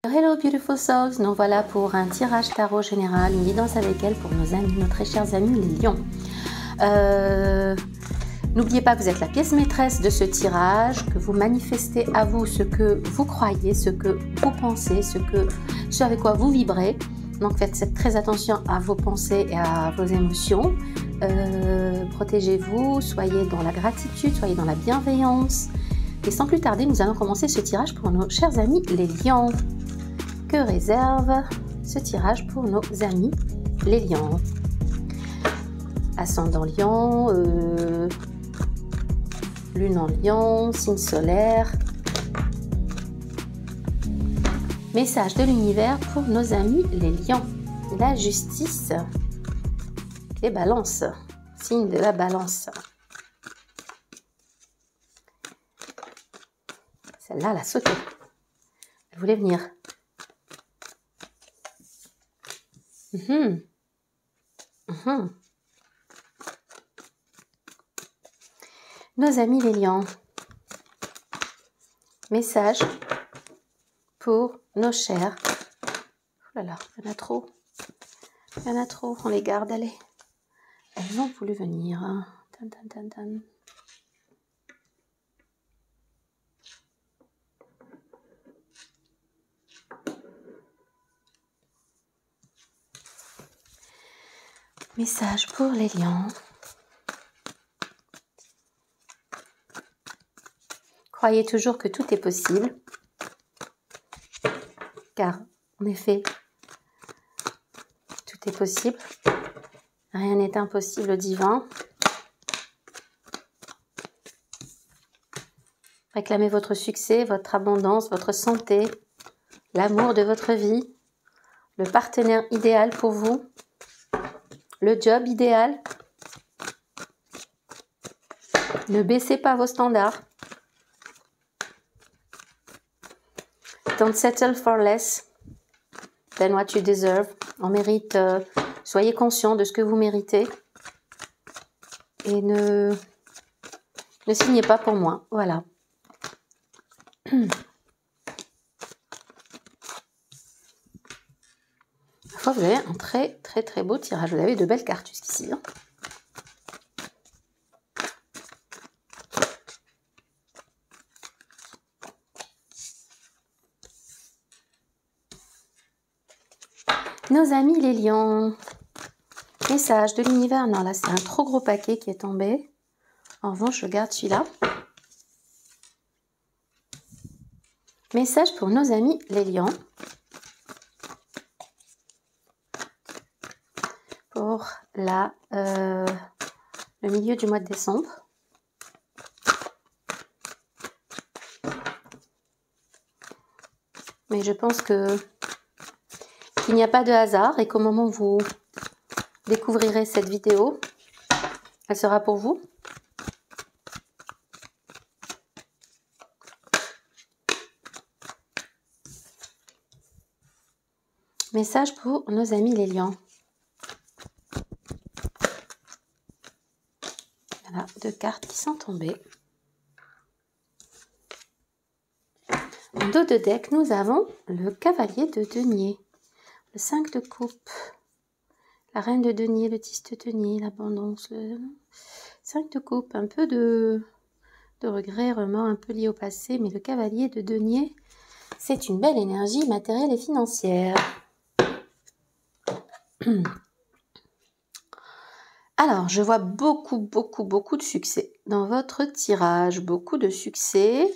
Hello beautiful souls, nous voilà pour un tirage tarot général, une guidance avec elle pour nos amis, nos très chers amis les lions. N'oubliez pas que vous êtes la pièce maîtresse de ce tirage, que vous manifestez à vous ce que vous croyez, ce que vous pensez, ce avec quoi vous vibrez. Donc faites très attention à vos pensées et à vos émotions. Protégez-vous, soyez dans la gratitude, soyez dans la bienveillance. Et sans plus tarder, nous allons commencer ce tirage pour nos chers amis les lions. Que réserve ce tirage pour nos amis les lions? Ascendant lion, lune en lion, signe solaire. Message de l'univers pour nos amis les lions. La justice. Les balances. Signe de la balance. Celle-là, elle a sauté. Elle voulait venir. Nos amis les lions. Message pour nos chers. Oh là là, il y en a trop. Il y en a trop, on les garde, allez. Elles ont voulu venir. Hein. Tan, tan, tan, tan. Message pour les lions. Croyez toujours que tout est possible. Car, en effet, tout est possible. Rien n'est impossible au divin. Réclamez votre succès, votre abondance, votre santé, l'amour de votre vie, le partenaire idéal pour vous, le job idéal. Ne baissez pas vos standards. Don't settle for less than what you deserve. On mérite, soyez conscient de ce que vous méritez. Et ne signez pas pour moi. Voilà. Parfois, vous avez un très beau tirage. Vous avez de belles cartes jusqu'ici. Hein. Nos amis les lions. Message de l'univers. Non, là, c'est un trop gros paquet qui est tombé. En revanche, je garde celui-là. Message pour nos amis les lions. Pour le milieu du mois de décembre. Mais je pense qu'il n'y a pas de hasard et qu'au moment où vous découvrirez cette vidéo, elle sera pour vous. Message pour nos amis les lions. Voilà, deux cartes qui sont tombées. En dos de deck, nous avons le cavalier de denier, le 5 de coupe, la reine de denier, le 10 de denier, l'abondance, le 5 de coupe, un peu de regret, remords, un peu lié au passé, mais le cavalier de denier, c'est une belle énergie matérielle et financière. Alors, je vois beaucoup de succès dans votre tirage, beaucoup de succès,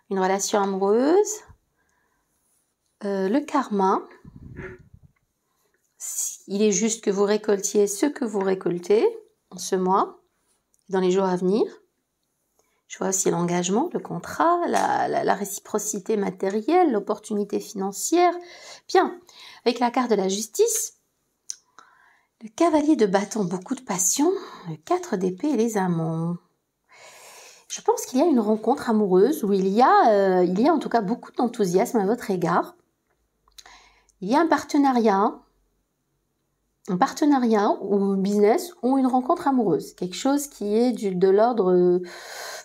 une relation amoureuse, le karma. Il est juste que vous récoltiez ce que vous récoltez en ce mois, dans les jours à venir. Je vois aussi l'engagement, le contrat, la réciprocité matérielle, l'opportunité financière. Bien, avec la carte de la justice, le cavalier de bâton, beaucoup de passion, le 4 d'épée et les amants. Je pense qu'il y a une rencontre amoureuse où il y a en tout cas beaucoup d'enthousiasme à votre égard. Il y a un partenariat ou business ou une rencontre amoureuse. Quelque chose qui est de l'ordre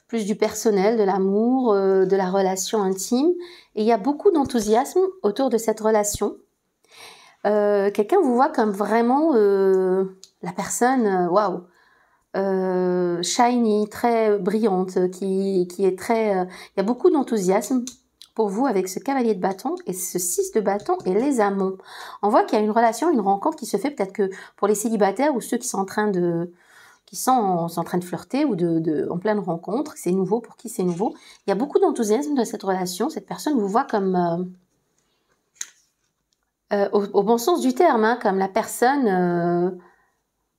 plus du personnel, de l'amour, de la relation intime Et il y a beaucoup d'enthousiasme autour de cette relation. Quelqu'un vous voit comme vraiment la personne, waouh, shiny, très brillante, qui est très... il y a beaucoup d'enthousiasme pour vous avec ce cavalier de bâton et ce 6 de bâton et les amants. On voit qu'il y a une relation, une rencontre qui se fait peut-être que pour les célibataires ou ceux qui sont en train de flirter ou en pleine rencontre, c'est nouveau, pour qui c'est nouveau. Il y a beaucoup d'enthousiasme dans cette relation, cette personne vous voit comme, au bon sens du terme, hein, comme la personne,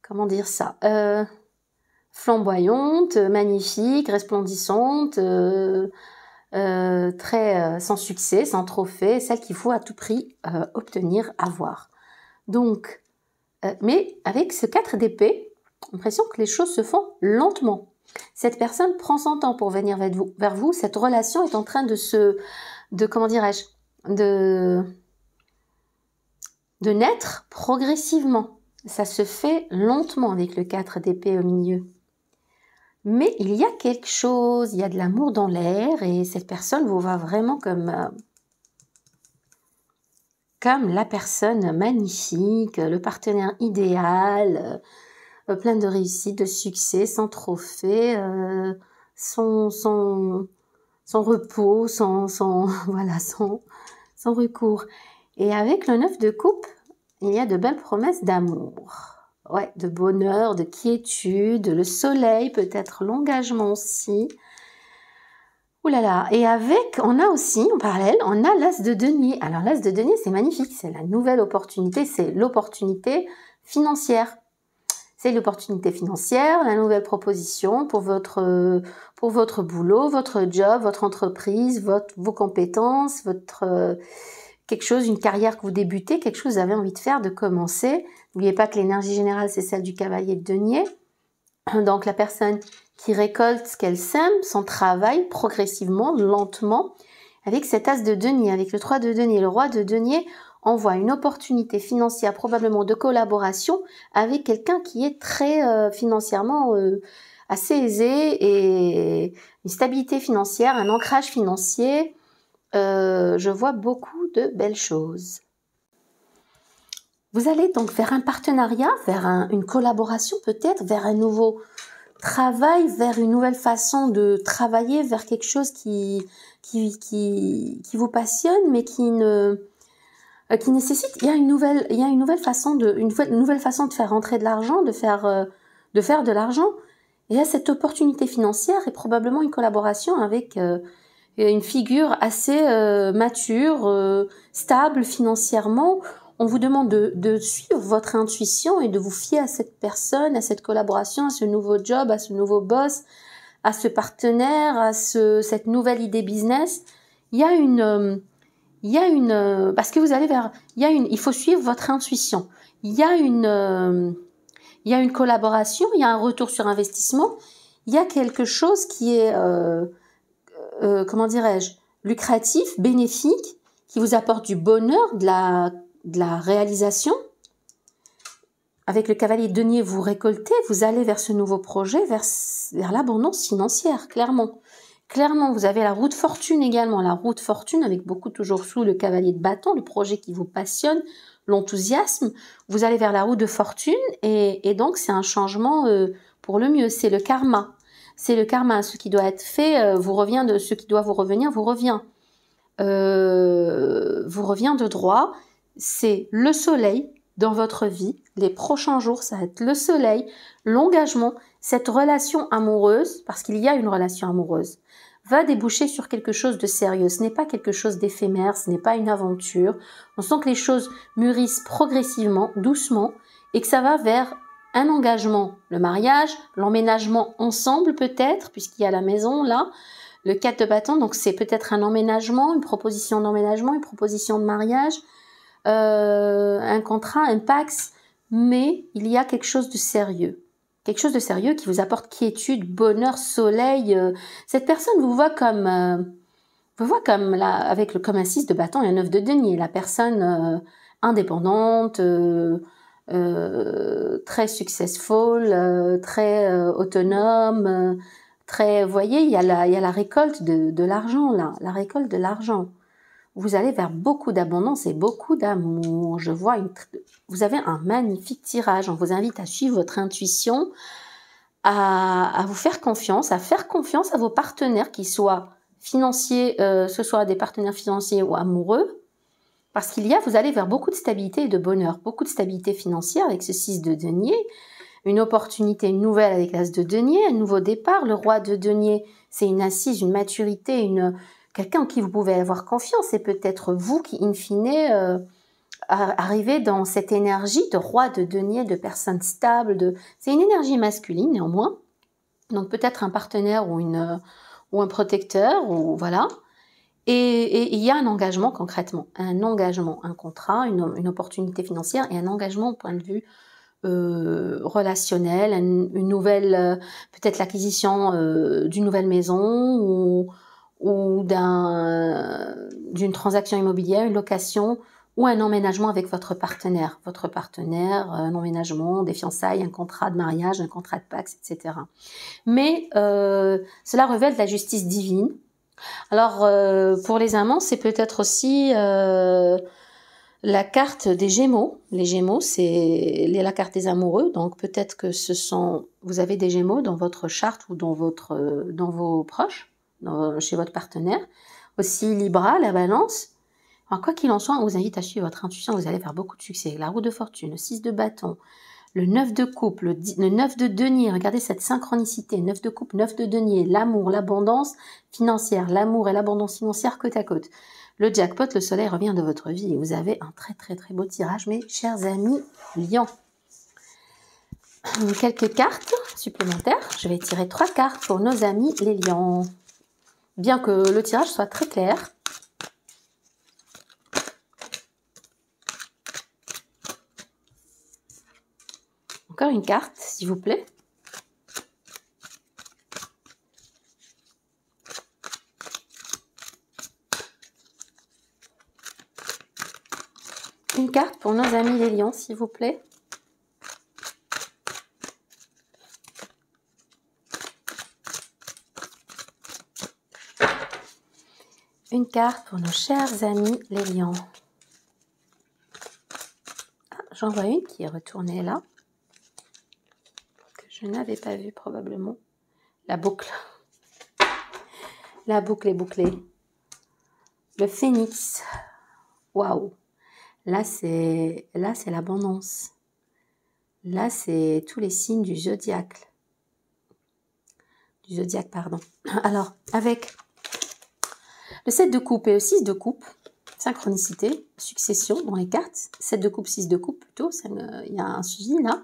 comment dire ça, flamboyante, magnifique, resplendissante, très sans succès, sans trophée, celle qu'il faut à tout prix obtenir, avoir. Donc, mais avec ce 4 d'épée, l'impression que les choses se font lentement. Cette personne prend son temps pour venir vers vous. Cette relation est en train comment dirais-je, de naître progressivement. Ça se fait lentement avec le 4 d'épée au milieu. Mais il y a quelque chose, il y a de l'amour dans l'air et cette personne vous voit vraiment comme la personne magnifique, le partenaire idéal, plein de réussite, de succès, sans trophée, son repos, voilà, sans recours. Et avec le 9 de coupe, il y a de belles promesses d'amour. Ouais, de bonheur, de quiétude, le soleil, peut-être l'engagement aussi. Ouh là là, et on a aussi, en parallèle, on a l'as de denier. Alors l'as de denier, c'est magnifique, c'est la nouvelle opportunité, c'est l'opportunité financière. C'est l'opportunité financière, la nouvelle proposition pour votre boulot, votre job, votre entreprise, vos compétences, quelque chose, une carrière que vous débutez, quelque chose que vous avez envie de faire, de commencer. N'oubliez pas que l'énergie générale, c'est celle du cavalier de denier. Donc, la personne qui récolte ce qu'elle sème, son travail, progressivement, lentement, avec cet as de denier, avec le 3 de denier, le roi de denier, envoie une opportunité financière, probablement de collaboration, avec quelqu'un qui est très financièrement assez aisé et une stabilité financière, un ancrage financier. Je vois beaucoup de belles choses. Vous allez donc vers un partenariat, vers une collaboration peut-être, vers un nouveau travail, vers une nouvelle façon de travailler, vers quelque chose qui vous passionne, mais qui nécessite. Il y a une nouvelle façon de faire rentrer de l'argent, de faire de l'argent. Il y a cette opportunité financière et probablement une collaboration avec une figure assez mature, stable financièrement. On vous demande de suivre votre intuition et de vous fier à cette personne, à cette collaboration, à ce nouveau job, à ce nouveau boss, à ce partenaire, à cette nouvelle idée business. Parce que vous allez il faut suivre votre intuition. Il y a une collaboration, il y a un retour sur investissement, il y a quelque chose qui est comment dirais-je, lucratif, bénéfique, qui vous apporte du bonheur, de la réalisation. Avec le cavalier de denier, vous récoltez, vous allez vers ce nouveau projet, vers l'abondance financière, clairement. Clairement, vous avez la roue de fortune également, la roue de fortune avec beaucoup toujours sous le cavalier de bâton, le projet qui vous passionne, l'enthousiasme. Vous allez vers la roue de fortune et donc c'est un changement pour le mieux, c'est le karma. C'est le karma, ce qui doit être fait vous revient de ce qui doit vous revenir, vous revient de droit. C'est le soleil dans votre vie. Les prochains jours, ça va être le soleil, l'engagement, cette relation amoureuse, parce qu'il y a une relation amoureuse, va déboucher sur quelque chose de sérieux. Ce n'est pas quelque chose d'éphémère, ce n'est pas une aventure. On sent que les choses mûrissent progressivement, doucement, et que ça va vers un engagement, le mariage, l'emménagement ensemble peut-être, puisqu'il y a la maison là, le 4 de bâton, donc c'est peut-être un emménagement, une proposition d'emménagement, une proposition de mariage, un contrat, un pax, mais il y a quelque chose de sérieux. Quelque chose de sérieux qui vous apporte quiétude, bonheur, soleil. Cette personne vous voit comme comme un 6 de bâton et un 9 de denier. La personne indépendante, très successful, très autonome, très, vous voyez, il y a la récolte de l'argent là, la récolte de l'argent. vous allez vers beaucoup d'abondance et beaucoup d'amour. Je vois vous avez un magnifique tirage. On vous invite à suivre votre intuition, à vous faire confiance à vos partenaires, qu'ils soient financiers, ce soit des partenaires financiers ou amoureux, parce vous allez vers beaucoup de stabilité et de bonheur, beaucoup de stabilité financière avec ce 6 de denier, une opportunité nouvelle avec l'as de denier, un nouveau départ. Le roi de denier, c'est une assise, une maturité, quelqu'un en qui vous pouvez avoir confiance, et peut-être vous qui, in fine, arrivez dans cette énergie de roi de denier, de personne stable. C'est une énergie masculine néanmoins, donc peut-être un partenaire ou un protecteur, ou voilà. Et il y a un engagement concrètement, un engagement, un contrat, une opportunité financière et un engagement au point de vue relationnel, une nouvelle, peut-être l'acquisition d'une nouvelle maison ou d'une transaction immobilière, une location ou un emménagement avec votre partenaire. Votre partenaire, un emménagement, des fiançailles, un contrat de mariage, un contrat de Pacs, etc. Mais cela révèle de la justice divine. Alors, pour les amants, c'est peut-être aussi la carte des Gémeaux. Les Gémeaux, c'est la carte des amoureux. Donc, peut-être que vous avez des Gémeaux dans votre charte ou dans vos proches, chez votre partenaire. Aussi Libra, la Balance. Alors, quoi qu'il en soit, on vous invite à suivre votre intuition. Vous allez faire beaucoup de succès. La roue de fortune, le 6 de bâton, le 9 de coupe, le 9 de denier. Regardez cette synchronicité. 9 de coupe, 9 de denier. L'amour, l'abondance financière. L'amour et l'abondance financière côte à côte. Le jackpot, le soleil revient de votre vie. Et vous avez un très très très beau tirage, mes chers amis lions. Quelques cartes supplémentaires. Je vais tirer 3 cartes pour nos amis les lions. Bien que le tirage soit très clair. Encore une carte, s'il vous plaît. Une carte pour nos amis les lions, s'il vous plaît. Une carte pour nos chers amis les lions. Ah, j'en vois une qui est retournée là. Que je n'avais pas vue probablement. La boucle. La boucle est bouclée. Le phénix. Waouh. Là, c'est l'abondance. Là, c'est tous les signes du zodiaque. Pardon. Alors, avec le 7 de coupe et le 6 de coupe, synchronicité, succession dans les cartes. 7 de coupe, 6 de coupe plutôt, il y a un suivi là.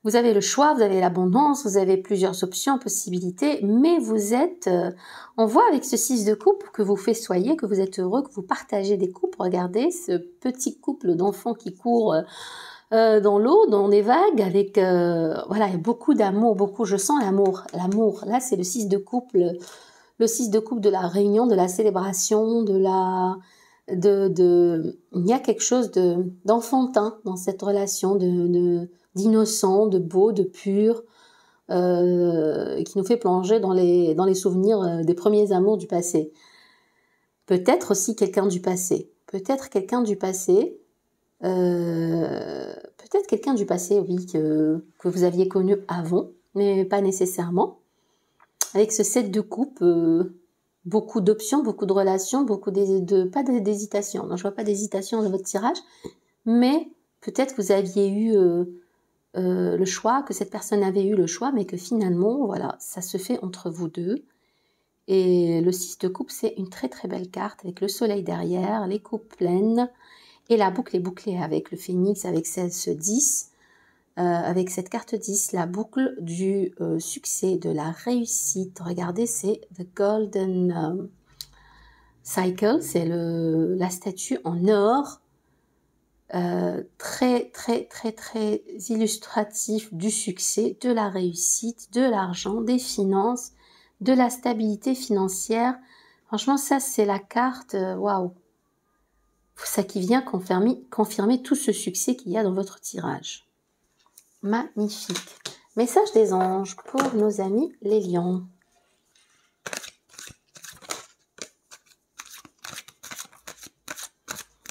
Vous avez le choix, vous avez l'abondance, vous avez plusieurs options, possibilités, mais vous êtes, on voit avec ce 6 de coupe que vous festoyez, que vous êtes heureux, que vous partagez des coupes. Regardez ce petit couple d'enfants qui courent dans l'eau, dans des vagues, avec, voilà, il y a beaucoup d'amour, je sens l'amour. Là, c'est le 6 de coupe, le 6 de coupe de la réunion, de la célébration, il y a quelque chose d'enfantin dans cette relation, d'innocent, de beau, de pur, qui nous fait plonger dans les souvenirs des premiers amours du passé. Peut-être aussi quelqu'un du passé. Oui, que vous aviez connu avant, mais pas nécessairement. Avec ce 7 de coupe, beaucoup d'options, beaucoup de relations, pas d'hésitation. Non, je vois pas d'hésitation dans votre tirage, mais peut-être que vous aviez eu le choix, que cette personne avait eu le choix, mais que finalement, voilà, ça se fait entre vous deux. Et le 6 de coupe, c'est une très très belle carte avec le soleil derrière, les coupes pleines, et la boucle est bouclée avec le phénix, avec ce 10, avec cette carte 10, la boucle du succès, de la réussite. Regardez, c'est The Golden Cycle, c'est la statue en or, très très très très illustratif du succès, de la réussite, de l'argent, des finances, de la stabilité financière. Franchement, ça c'est la carte, waouh, ça qui vient confirmer tout ce succès qu'il y a dans votre tirage. Magnifique. Message des anges pour nos amis les lions.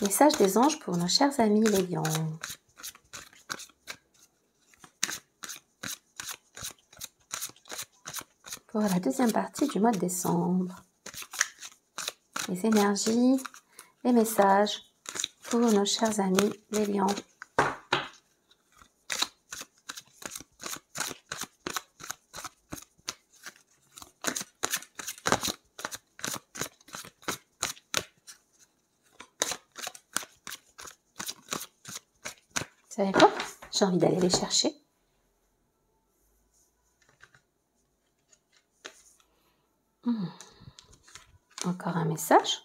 Message des anges pour nos chers amis les lions. Pour la deuxième partie du mois de décembre. Les énergies, les messages pour nos chers amis les lions. Vous savez quoi? J'ai envie d'aller les chercher. Encore un message.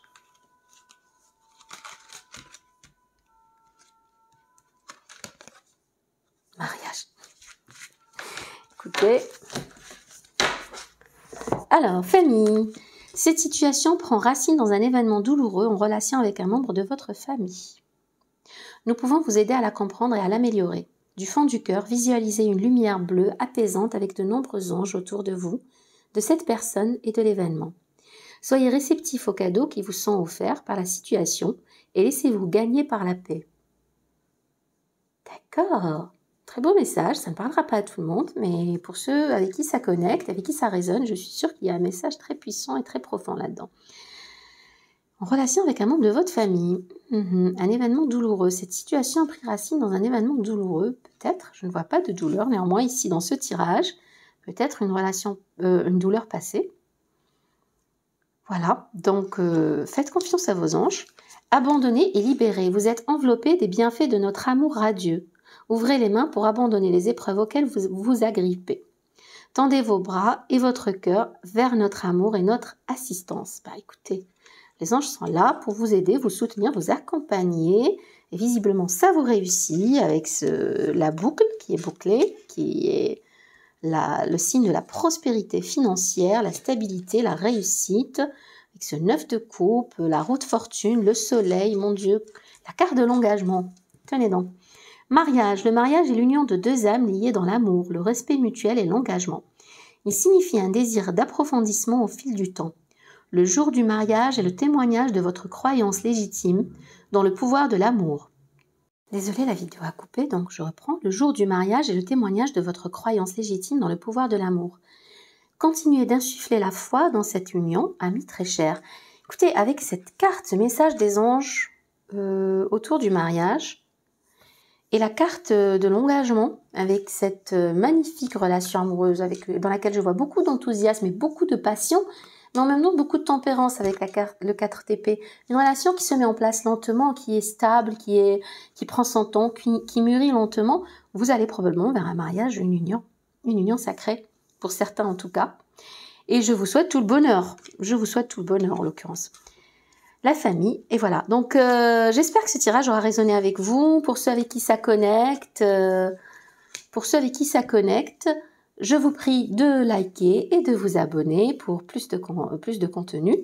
Mariage. Écoutez. Alors, famille. Cette situation prend racine dans un événement douloureux en relation avec un membre de votre famille. Nous pouvons vous aider à la comprendre et à l'améliorer. Du fond du cœur, visualisez une lumière bleue apaisante avec de nombreux anges autour de vous, de cette personne et de l'événement. Soyez réceptifs aux cadeaux qui vous sont offerts par la situation et laissez-vous gagner par la paix. D'accord. Très beau message, ça ne parlera pas à tout le monde, mais pour ceux avec qui ça connecte, avec qui ça résonne, je suis sûre qu'il y a un message très puissant et très profond là-dedans. En relation avec un membre de votre famille, un événement douloureux. Cette situation a pris racine dans un événement douloureux, peut-être, je ne vois pas de douleur, néanmoins ici dans ce tirage, peut-être une douleur passée. Voilà, donc faites confiance à vos anges, abandonnez et libérez, vous êtes enveloppés des bienfaits de notre amour radieux. Ouvrez les mains pour abandonner les épreuves auxquelles vous vous agrippez. Tendez vos bras et votre cœur vers notre amour et notre assistance. Bah écoutez, les anges sont là pour vous aider, vous soutenir, vous accompagner. Et visiblement, ça vous réussit avec la boucle qui est bouclée, qui est le signe de la prospérité financière, la stabilité, la réussite. Avec ce 9 de coupe, la roue de fortune, le soleil, mon Dieu, la carte de l'engagement. Tenez donc. Mariage. Le mariage est l'union de deux âmes liées dans l'amour, le respect mutuel et l'engagement. Il signifie un désir d'approfondissement au fil du temps. Le jour du mariage est le témoignage de votre croyance légitime dans le pouvoir de l'amour. Désolée, la vidéo a coupé, donc je reprends. Le jour du mariage est le témoignage de votre croyance légitime dans le pouvoir de l'amour. Continuez d'insuffler la foi dans cette union, amis très chers. Écoutez, avec cette carte, ce message des anges autour du mariage, et la carte de l'engagement, avec cette magnifique relation amoureuse dans laquelle je vois beaucoup d'enthousiasme et beaucoup de passion, mais en même temps beaucoup de tempérance avec le 4 TP. Une relation qui se met en place lentement, qui est stable, qui prend son temps, qui mûrit lentement. Vous allez probablement vers un mariage, une union sacrée, pour certains en tout cas. Et je vous souhaite tout le bonheur. Je vous souhaite tout le bonheur en l'occurrence. La famille, et voilà. Donc j'espère que ce tirage aura résonné avec vous. Pour ceux avec qui ça connecte, je vous prie de liker et de vous abonner pour plus de contenu.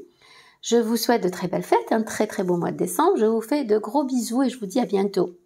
Je vous souhaite de très belles fêtes, un très très beau mois de décembre. Je vous fais de gros bisous et je vous dis à bientôt.